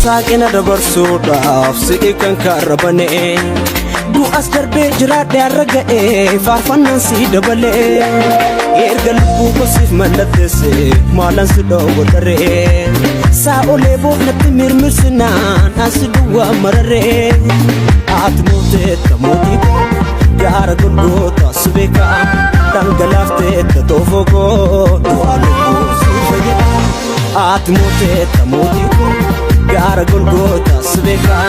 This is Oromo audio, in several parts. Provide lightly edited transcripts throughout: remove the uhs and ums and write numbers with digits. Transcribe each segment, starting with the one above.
saaqina dabarsuudhaaf si'i kan karrabane du'as darbee jiraadhe har'a ga'e faarfannaan si dabalee erga lubbuu kosiif mallatteesse maalan si dhoowwa daree saa olee boofnatti mirmirsinaan ansi duwwaa mararee ati mooteetta mootii gaara golgoota si beekaa dhangalaafteetta toofoo koo du'a lubbuu si fayyada ati mooteetta mootii gaara golgoota si beekaa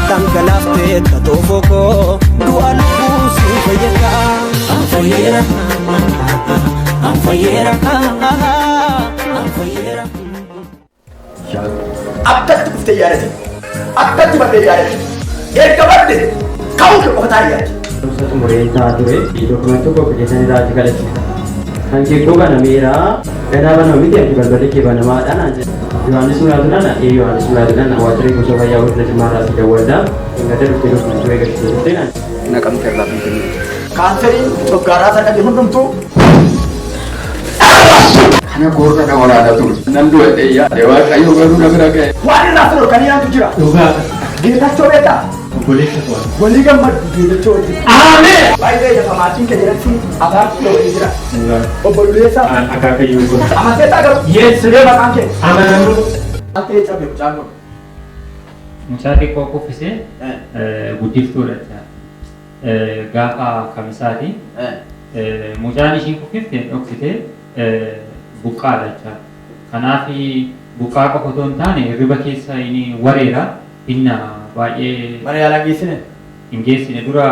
dhangalaafteetta toofoo koo du'a lubbuu si fayyada fayyera fayyera fayyera akkatti kuftee yaadate akkatti baddee yaadate erga badde ka'uu qofataa yaadate. Usatu mureensaa ture dokumentu koo fideessanii raajii galachiisa. Kan keekoo banameeraa ganaa banama miti ati balballi kee banamaadhaan aan jedhe. Yohaannis muraasudhaan Yohaannis muraasudhaan waajjirri gosa fayyaa wajjira dhimmaa raasii dawwaldaa ingata dhuftee dokumentu eegalchitee dhuftee naan. Naqamte irraa finfinnee. Kaanserii coggaaraa sana qabe hundumtuu. Kana goorra na waraana ture. Nan du'e yaade waaqayyo garuu na bira ga'e. Waan irraa ture kan yaadu jira. Dhugaa. Geetachoo beektaa? Obboleessa tu'an. Walii gammadu geetachoo wajjin. Ameen. Baay'ee lafa maatiin kee jedhatti afaan loonii jira. Obboleessa. Akaakayyuu kun. Amanteetaa garuu. Yeessuudee maqaan kee. Amanamuu. Akka eessa beeku jaangoon. Mucaa xiqqoo kuffisee guddiftuudha. Gaafa kamisaati. Mucaan ishiin kuffifte dhoksitee buqqaadha jecha. Kanaaf buqqaa qofa otoo hin taane riba keessa inni wareera hinna baay'ee. Mana yaalaa geessine? Hin geessine dura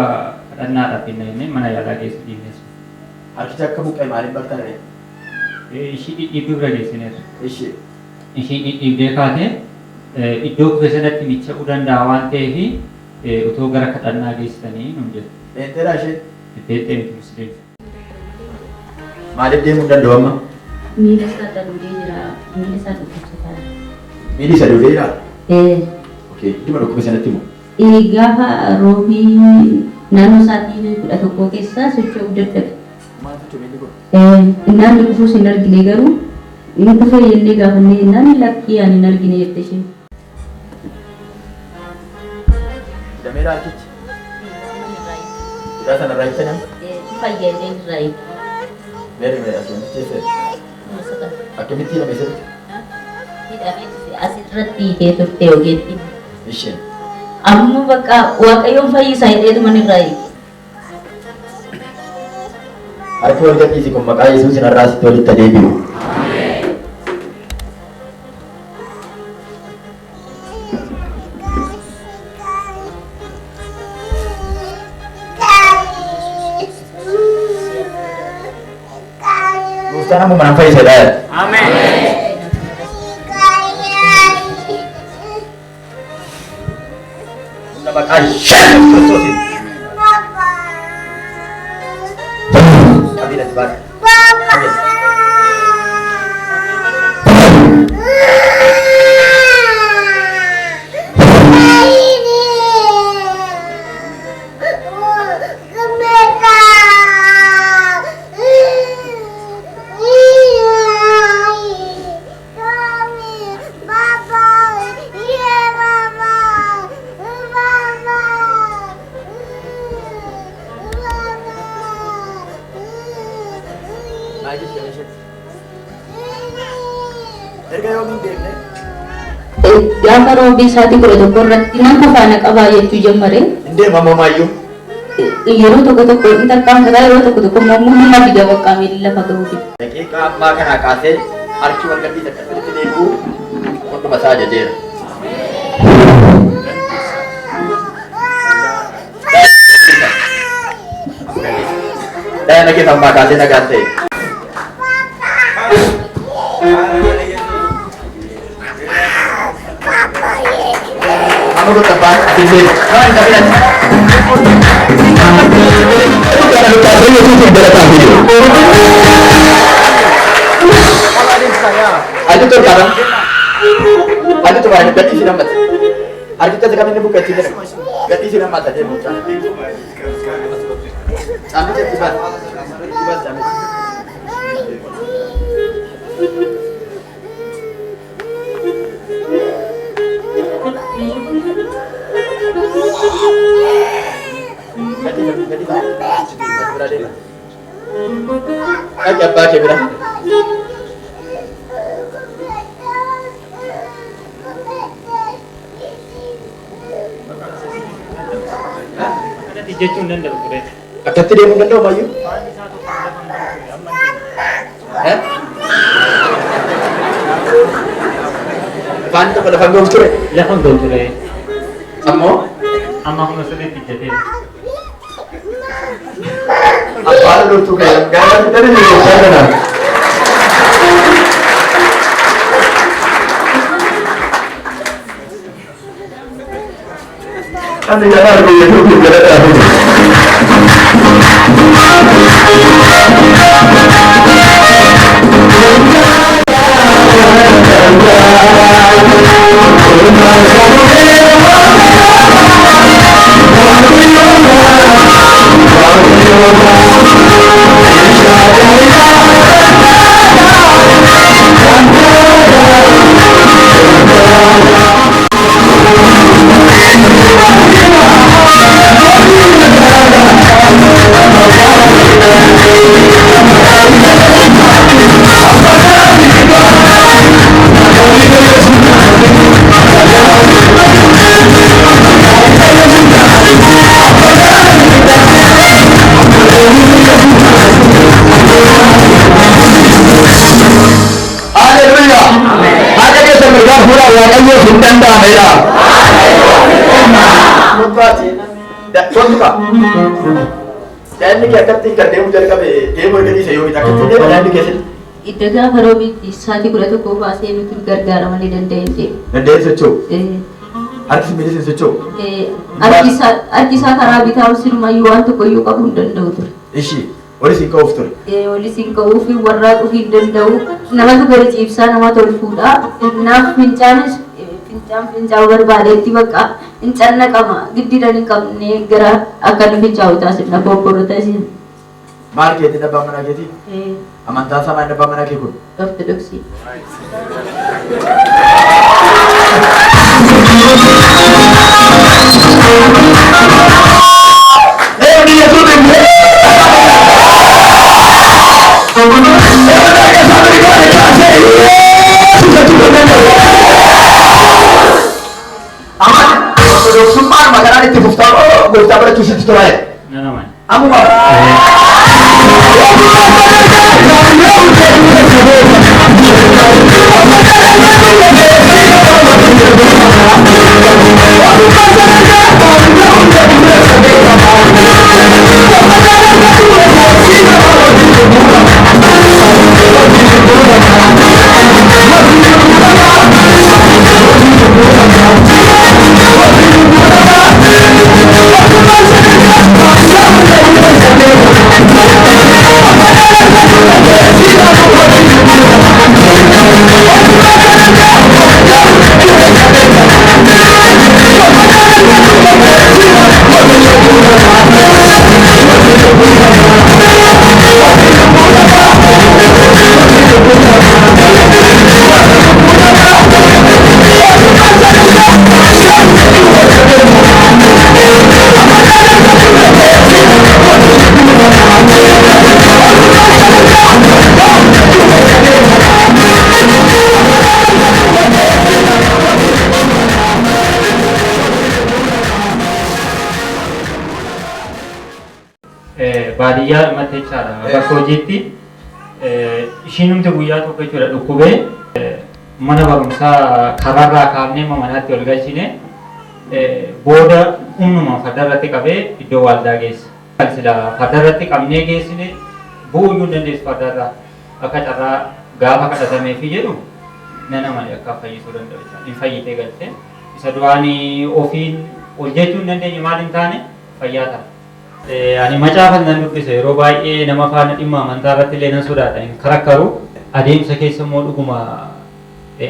kadhannaadhaaf hinna inni mana yaalaa geessu dhiibneessu. Harkicha akka buqqee maaliin bartan ree? Ishii dhidhiibduu bira geessineerra. Ishii. Ishii dhidhiibdee kaatee iddoo kufe sanatti micha'uu danda'a waan ta'eef utoo gara kadhannaa geessitanii nuun jedhu. Eenteedhaa ishee? Beettee miti musliim. Maaliif deemuu danda'u amma? Miila isaa dhadhuudee jira. Miila isaa dhukkubsataa. Miilli isa dhuudee jira? Okey, dhimma dhukkube sanatti himu. Gaafa roobii naannoo sa'aatii 11 keessa socho'uu dadhabe. Maal socho'u miilli kun? Naanni dhufuus hin argine garuu inni dhufee jennee gaafannee naanni lakkii ani hin argine jette isheen. Dameera harkichi? Hidhaa sana irraa ibsanii? Fayyadee irraa ibsa. Meeri akkamitti teessee? Akkamitti hidhame sirriitti? Hidhamee asirratti hiitee turte ogeetti. Isheen? Amma bakka waaqayyoon fayyisaa hidheetu manirraa eegi. Harki wal gadhiisi kun maqaa Yesuusin har'aasitti walitti adeebi'u. Gooftaan ammoo mana fayyisedha. Ameen. Humna maqaa Yesuus Kiristoosiin. Amin ati baadha. Amin. Erga yoomiin deemne? Gaafa roobii isaatii 11 irratti nama faana qabaa jechuu jalqabe. Deema mamaayyuu. Yeroo tokko inni tarkaanfataa yeroo tokko immoo nama fida bakka miilli lafa gahuuti. Daqiiqaa ammaa kanaa kaasee harki wal gadhiisa kan walitti deebi'u hunduma isaa ajajeera. Daa'ima keessa ammaa kaasee nagaan ta'e. Kamu tuh tepat, sini. Kan tapi nanti. Ada tuh sekarang. Ada tuh banyak ganti sinar mata. Hari kita sekarang ini bukan sinar. Ganti sinar mata dia bukan. Sampai cepat. Cepat sampai. Abbaa kee bira. jechuun danda'u ture. Akkatti deemuu danda'u baay'ee. Afaan tokko lafa ga'uuf ture. Lafa ga'u ture. Ammoo amma humna sirriitti ijjatee. afaan loltuu ga'e gaafa fidanii ni gochaa kanaan. Kan jalan begitu jalan aku. Jangan ni kita tinggal demo jadi kami demo jadi saya kita kita jangan ni kesin. Itu dah kalau bi saat itu kita kau pasti itu gara-gara mana dan dende. Dende secu. Artis milih secu. Artis cara bi tahu sih rumah yuan tu kau yuk kabun dende tu. Isi. Oli singkau uftur. Oli singkau ufi warra ufi dende. Nama tu beri cipsa nama tu fuda. Nama pincanis pinjau berbalik tiba ka incarna kama gidi dari kamne gara akan pinjau tasib na poporo tasib. Mar kita tidak bangun lagi ti. Amanta sama tidak bangun lagi pun. Ortodoksi. Dia tu deh. Sumpah makanan itu buftar, buftar pada cuci itu lah. Nana man. Amu mah. Baadiyyaa mattee chaala bakka hojiitti ishiin humti guyyaa tokko jechuudha dhukkubee mana barumsaa karaarraa kaafnee manaatti ol galchine booda humnuma fardarratti qabee iddoo waaldaa geessa. Sila fardarratti qabnee geessine bu'uu hin dandeessu fardarraa akka carraa gaafa kadhatamee fi jedhu nana malee akka fayyisuu danda'u jechuudha. Hin fayyitee galtee isa duraanii ofiin ol jechuu hin dandeenye maal hin taane fayyaa ta'a. Ani macaafa nan dubbise yeroo baay'ee nama faana dhimma amantaa irratti illee nan sodaata hin karakkaru adeemsa keessa immoo dhuguma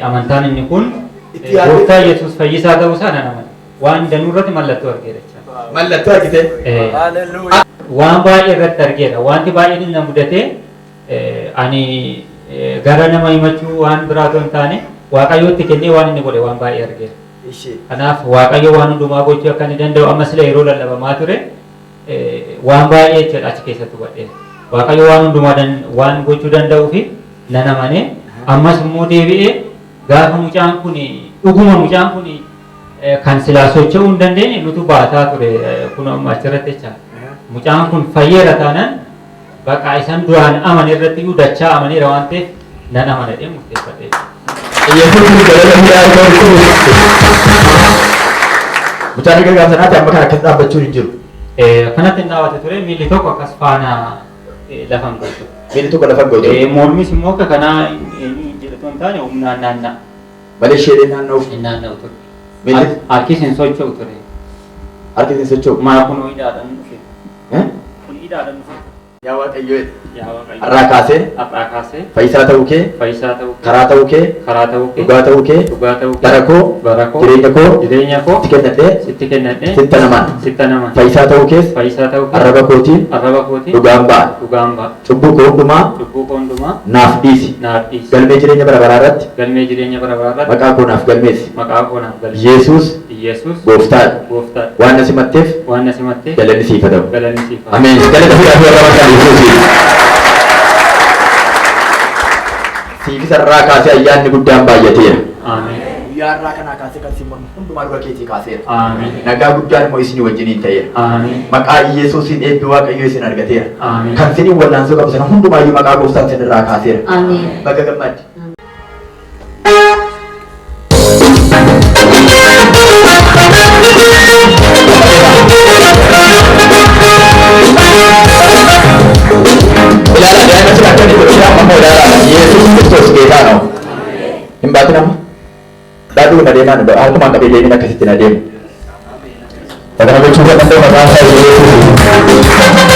amantaan inni kun gooftaa Yesuus fayyisaa ta'uu isaa nan amana waan danuu irratti mallattoo argeera jechuudha. Mallattoo argite. Waan baay'ee irratti argeera wanti baay'een na mudate ani gara nama himachuu waan biraa otoo hin taane waaqayyootti kennee waan inni godhe waan baay'ee argeera. Kanaaf waaqayyo waan hundumaa gochuu akka inni danda'u amma sila yeroo lallabamaa ture waan baay'ee jechuudha achi keessatti godhee waaqayyo waan hundumaa waan gochuu danda'uu fi nan amane ammas immoo deebi'ee gaafa mucaan kun dhuguma mucaan kun kan silaa socho'uu hin dandeenye nutu baataa ture kun amma achirratti jecha mucaan kun fayyeera taanaan bakka isaan duraan amane irratti iyyuu dachaa amaneera waan ta'eef nan amanadhee murteeffadhe. Mucaan egaa gaafa sanaatti amma kana akkas dhaabbachuu hin jiru. Kanatti hin dhaabate ture miilli tokko akkas faana lafan gochuu. Miilli tokko lafan gochuu. Mormis immoo akka kanaa jedhatu hin taane humnaan naanna'a. Malee ishee naanna'uuf. Hin naanna'u ture. Harkis hin socho'u ture. Harkis hin socho'u. Maa kun hidhaadhaan dhufe. Kun hidhaadhaan dhufe. Yaa Waaqayyoo. Yaa Waaqayyoo. Har'aa kaasee. Har'aa kaasee. Fayyisaa ta'uu kee. Fayyisaa ta'uu kee. Karaa ta'uu kee. Karaa ta'uu kee. Dhugaa ta'uu kee. Dhugaa ta'uu kee. Bara koo. Bara koo. Jireenya koo. Sitti kennadhee. Sitta namaan. Fayyisaa ta'uu kees. Fayyisaa ta'uu kee. Arraba kootiin. Dhugaan ba'a. Dhugaan ba'a. Cubbuu koo hundumaa. Naaf dhiisi. Galmee jireenya bara baraa irratti. Maqaa koo naaf galmeessi. Yesuus. Gooftaadha. Waan na simatteef. Galanni siif haa ta'u. Ameen. Galata fudhatu warra maqaan Yesuusiin. Siifis irraa kaasee ayyaanni guddaan baay'ateera. Guyyaa irraa kanaa kaasee kan simon hundumaa dura keetii kaaseera. Nagaa guddaan immoo isinii wajjiniin ta'eera. Maqaa Yesuusiin eebbi Waaqayyoo isin argateera. Kan isiniin wallaansoo qabu sana hundumaayyuu maqaa gooftaan isin irraa kaaseera. Baga gammaddi. Ilaala daa'ima sila akka inni godhu amma ilaala Yesuus Kiristoos geetaa na'u. Hin baatin amma. Daadhuu na deemaa nu harkumaan qabee deemin akkasitti na deemu. Kana gochuu kan danda'u maqaan isaa Yesuus.